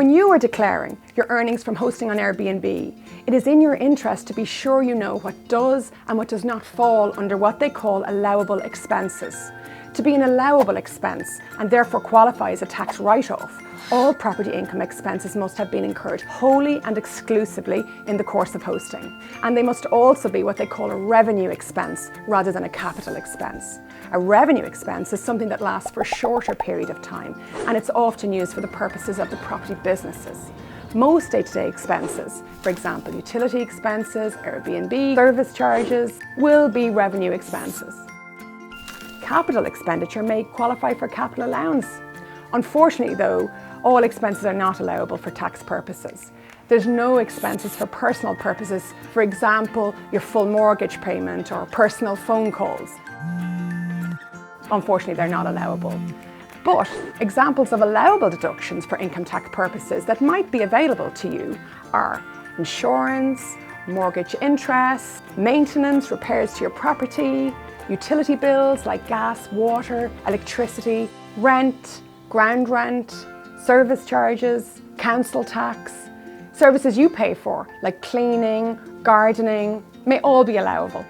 When you are declaring your earnings from hosting on Airbnb, it is in your interest to be sure you know what does and what does not fall under what they call allowable expenses. To be an allowable expense and therefore qualify as a tax write-off, all property income expenses must have been incurred wholly and exclusively in the course of hosting. And they must also be what they call a revenue expense rather than a capital expense. A revenue expense is something that lasts for a shorter period of time, and it's often used for the purposes of the property businesses. Most day-to-day expenses, for example utility expenses, Airbnb, service charges, will be revenue expenses. Capital expenditure may qualify for capital allowance. Unfortunately though, all expenses are not allowable for tax purposes. There's no expenses for personal purposes, for example, your full mortgage payment or personal phone calls. Unfortunately, they're not allowable. But examples of allowable deductions for income tax purposes that might be available to you are insurance, mortgage interest, maintenance, repairs to your property, utility bills like gas, water, electricity, rent, ground rent, service charges, council tax. Services you pay for, like cleaning, gardening, may all be allowable.